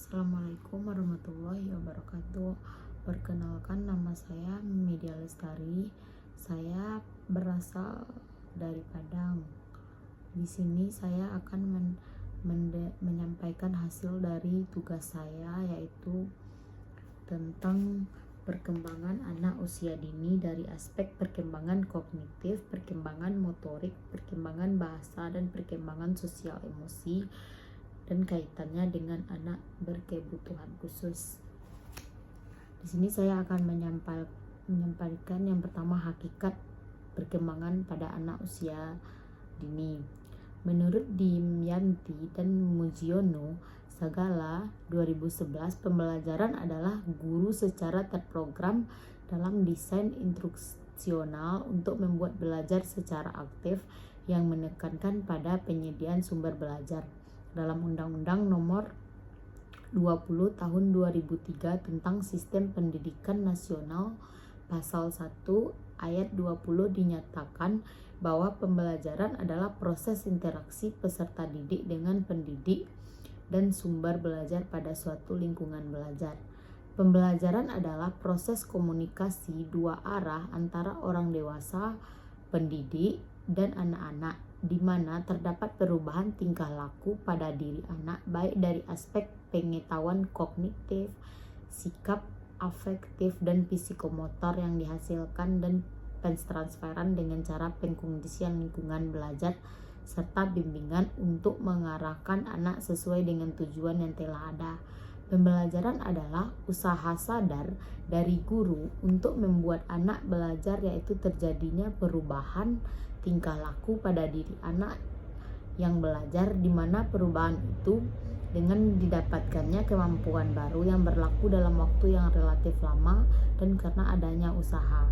Assalamualaikum warahmatullahi wabarakatuh. Perkenalkan, nama saya Media Lestari. Saya berasal dari Padang. Di sini saya akan menyampaikan hasil dari tugas saya, yaitu tentang perkembangan anak usia dini dari aspek perkembangan kognitif, perkembangan motorik, perkembangan bahasa, dan perkembangan sosial emosi, dan kaitannya dengan anak berkebutuhan khusus. Di sini saya akan menyampaikan yang pertama, hakikat perkembangan pada anak usia dini. Menurut Dimyanti dan Mujiono Sagala 2011, pembelajaran adalah guru secara terprogram dalam desain instruksional untuk membuat belajar secara aktif yang menekankan pada penyediaan sumber belajar. Dalam Undang-Undang Nomor 20 Tahun 2003 tentang Sistem Pendidikan Nasional, Pasal 1 Ayat 20 dinyatakan bahwa pembelajaran adalah proses interaksi peserta didik dengan pendidik dan sumber belajar pada suatu lingkungan belajar. Pembelajaran adalah proses komunikasi dua arah antara orang dewasa, pendidik, dan anak-anak, di mana terdapat perubahan tingkah laku pada diri anak, baik dari aspek pengetahuan kognitif, sikap afektif, dan psikomotor yang dihasilkan, dan pentransferan dengan cara pengkondisian lingkungan belajar serta bimbingan untuk mengarahkan anak sesuai dengan tujuan yang telah ada. Pembelajaran adalah usaha sadar dari guru untuk membuat anak belajar, yaitu terjadinya perubahan tingkah laku pada diri anak yang belajar, di mana perubahan itu dengan didapatkannya kemampuan baru yang berlaku dalam waktu yang relatif lama dan karena adanya usaha.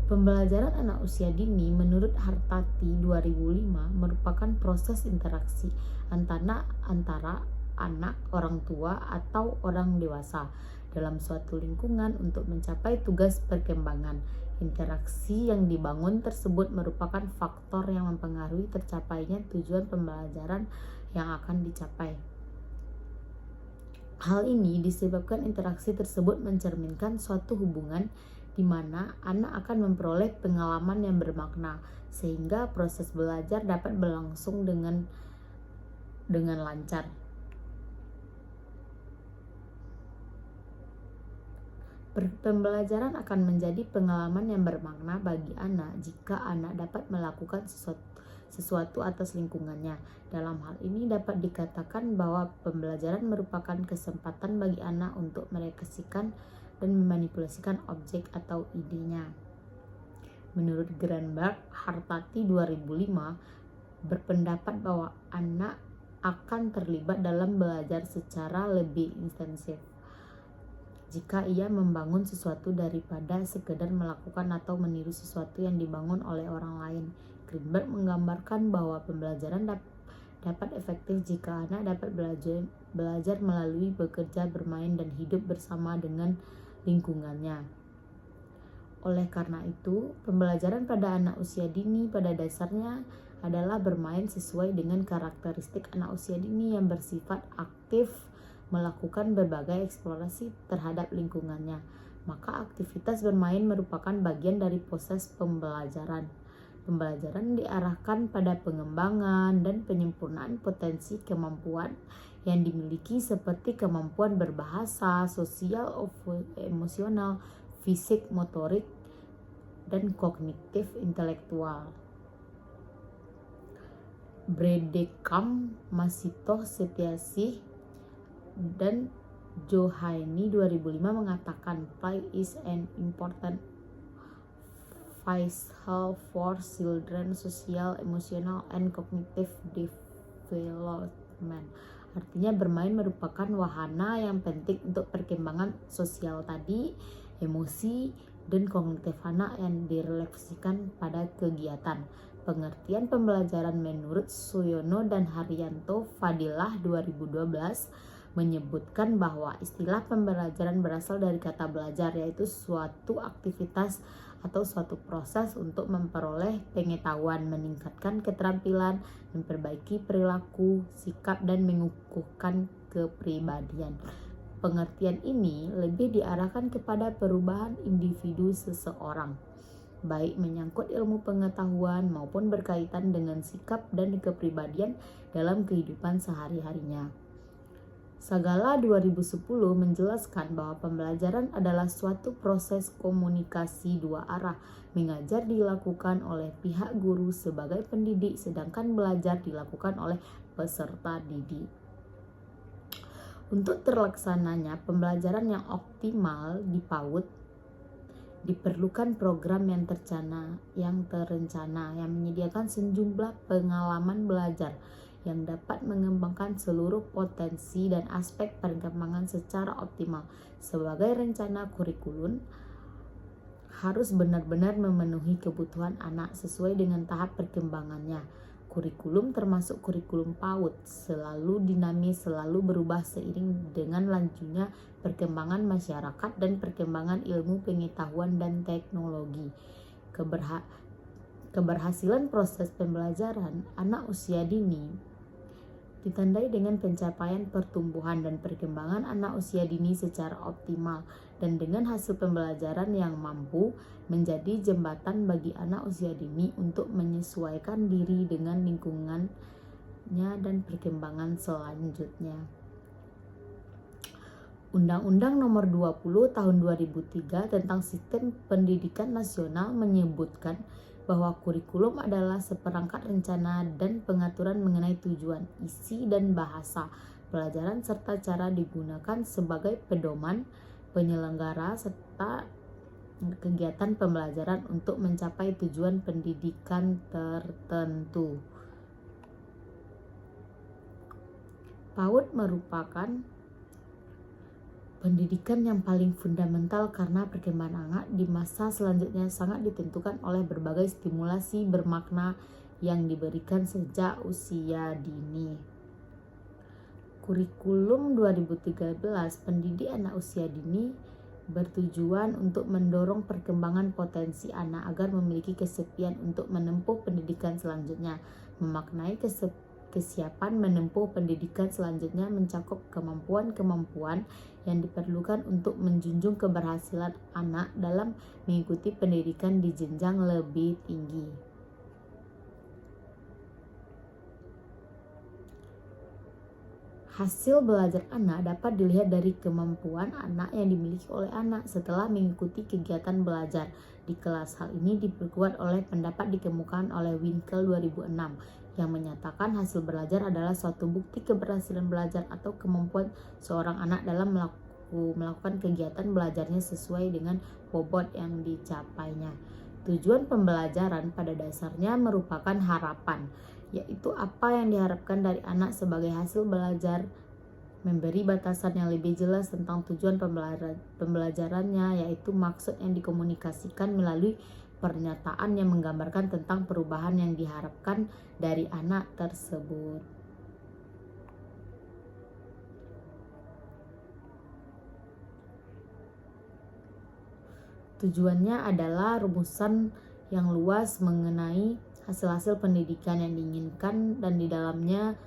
Pembelajaran anak usia dini menurut Hartati 2005 merupakan proses interaksi antara anak, orang tua, atau orang dewasa dalam suatu lingkungan untuk mencapai tugas perkembangan. Interaksi yang dibangun tersebut merupakan faktor yang mempengaruhi tercapainya tujuan pembelajaran yang akan dicapai. Hal ini disebabkan interaksi tersebut mencerminkan suatu hubungan di mana anak akan memperoleh pengalaman yang bermakna, sehingga proses belajar dapat berlangsung dengan lancar. Pembelajaran akan menjadi pengalaman yang bermakna bagi anak jika anak dapat melakukan sesuatu atas lingkungannya. Dalam hal ini dapat dikatakan bahwa pembelajaran merupakan kesempatan bagi anak untuk merekspresikan dan memanipulasikan objek atau idenya. Menurut Granberg, Hartati 2005 berpendapat bahwa anak akan terlibat dalam belajar secara lebih intensif jika ia membangun sesuatu daripada sekedar melakukan atau meniru sesuatu yang dibangun oleh orang lain. Greenberg menggambarkan bahwa pembelajaran dapat efektif jika anak dapat belajar melalui bekerja, bermain, dan hidup bersama dengan lingkungannya. Oleh karena itu, pembelajaran pada anak usia dini pada dasarnya adalah bermain sesuai dengan karakteristik anak usia dini yang bersifat aktif, melakukan berbagai eksplorasi terhadap lingkungannya. Maka aktivitas bermain merupakan bagian dari proses pembelajaran. Pembelajaran diarahkan pada pengembangan dan penyempurnaan potensi kemampuan yang dimiliki seperti kemampuan berbahasa, sosial, emosional, fisik, motorik, dan kognitif intelektual. Bredekam, Masito Setiasih, dan Johaini 2005 mengatakan play is an important vital for children social, emotional, and cognitive development. Artinya bermain merupakan wahana yang penting untuk perkembangan sosial tadi, emosi, dan kognitif anak yang direfleksikan pada kegiatan. Pengertian pembelajaran menurut Suyono dan Haryanto Fadilah 2012 menyebutkan bahwa istilah pembelajaran berasal dari kata belajar, yaitu suatu aktivitas atau suatu proses untuk memperoleh pengetahuan, meningkatkan keterampilan, memperbaiki perilaku, sikap, dan mengukuhkan kepribadian. Pengertian ini lebih diarahkan kepada perubahan individu seseorang, baik menyangkut ilmu pengetahuan maupun berkaitan dengan sikap dan kepribadian dalam kehidupan sehari-harinya. Sagala 2010 menjelaskan bahwa pembelajaran adalah suatu proses komunikasi dua arah. Mengajar dilakukan oleh pihak guru sebagai pendidik, sedangkan belajar dilakukan oleh peserta didik. Untuk terlaksananya pembelajaran yang optimal di PAUD diperlukan program yang terencana yang menyediakan sejumlah pengalaman belajar yang dapat mengembangkan seluruh potensi dan aspek perkembangan secara optimal. Sebagai rencana kurikulum harus benar-benar memenuhi kebutuhan anak sesuai dengan tahap perkembangannya. Kurikulum termasuk kurikulum PAUD selalu dinamis, selalu berubah seiring dengan lanjutnya perkembangan masyarakat dan perkembangan ilmu pengetahuan dan teknologi. Keberhasilan proses pembelajaran anak usia dini ditandai dengan pencapaian pertumbuhan dan perkembangan anak usia dini secara optimal dan dengan hasil pembelajaran yang mampu menjadi jembatan bagi anak usia dini untuk menyesuaikan diri dengan lingkungannya dan perkembangan selanjutnya. Undang-Undang Nomor 20 Tahun 2003 tentang Sistem Pendidikan Nasional menyebutkan bahwa kurikulum adalah seperangkat rencana dan pengaturan mengenai tujuan, isi, dan bahasa pelajaran serta cara digunakan sebagai pedoman penyelenggara serta kegiatan pembelajaran untuk mencapai tujuan pendidikan tertentu. PAUD merupakan pendidikan yang paling fundamental karena perkembangan anak di masa selanjutnya sangat ditentukan oleh berbagai stimulasi bermakna yang diberikan sejak usia dini. Kurikulum 2013 pendidik anak usia dini bertujuan untuk mendorong perkembangan potensi anak agar memiliki kesepian untuk menempuh pendidikan selanjutnya. Memaknai kesiapan menempuh pendidikan selanjutnya mencakup kemampuan-kemampuan yang diperlukan untuk menjunjung keberhasilan anak dalam mengikuti pendidikan di jenjang lebih tinggi. Hasil belajar anak dapat dilihat dari kemampuan anak yang dimiliki oleh anak setelah mengikuti kegiatan belajar di kelas. Hal ini diperkuat oleh pendapat dikemukakan oleh Winkel 2006 yang menyatakan hasil belajar adalah suatu bukti keberhasilan belajar atau kemampuan seorang anak dalam melakukan kegiatan belajarnya sesuai dengan bobot yang dicapainya. Tujuan pembelajaran pada dasarnya merupakan harapan, yaitu apa yang diharapkan dari anak sebagai hasil belajar, memberi batasan yang lebih jelas tentang tujuan pembelajarannya, yaitu maksud yang dikomunikasikan melalui pernyataan yang menggambarkan tentang perubahan yang diharapkan dari anak tersebut. Tujuannya adalah rumusan yang luas mengenai hasil-hasil pendidikan yang diinginkan dan di dalamnya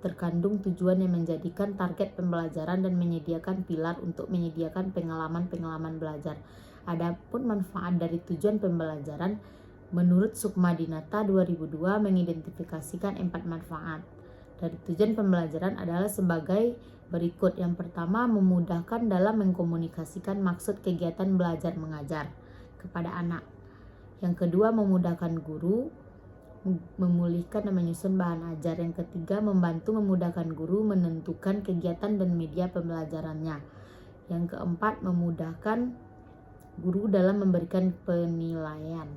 terkandung tujuan yang menjadikan target pembelajaran dan menyediakan pilar untuk menyediakan pengalaman-pengalaman belajar. Adapun manfaat dari tujuan pembelajaran, menurut Sukmadinata 2002 mengidentifikasikan 4 manfaat dari tujuan pembelajaran adalah sebagai berikut. Yang pertama, memudahkan dalam mengkomunikasikan maksud kegiatan belajar mengajar kepada anak. Yang kedua, memudahkan guru memulihkan dan menyusun bahan ajar. Yang ketiga, membantu memudahkan guru menentukan kegiatan dan media pembelajarannya. Yang keempat, memudahkan guru dalam memberikan penilaian.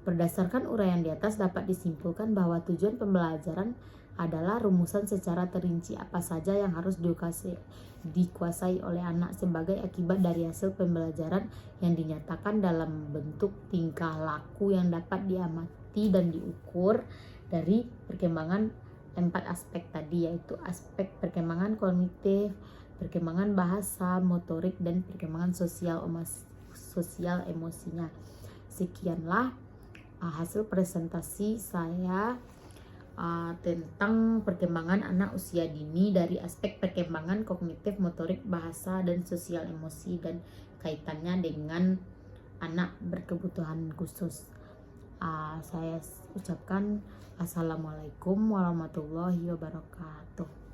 Berdasarkan uraian di atas dapat disimpulkan bahwa tujuan pembelajaran adalah rumusan secara terinci apa saja yang harus dikuasai oleh anak sebagai akibat dari hasil pembelajaran yang dinyatakan dalam bentuk tingkah laku yang dapat diamati dan diukur dari perkembangan 4 aspek tadi, yaitu aspek perkembangan kognitif, perkembangan bahasa, motorik, dan perkembangan sosial emosinya. Sekianlah hasil presentasi saya tentang perkembangan anak usia dini dari aspek perkembangan kognitif, motorik, bahasa, dan sosial emosi, dan kaitannya dengan anak berkebutuhan khusus. Saya ucapkan assalamualaikum warahmatullahi wabarakatuh.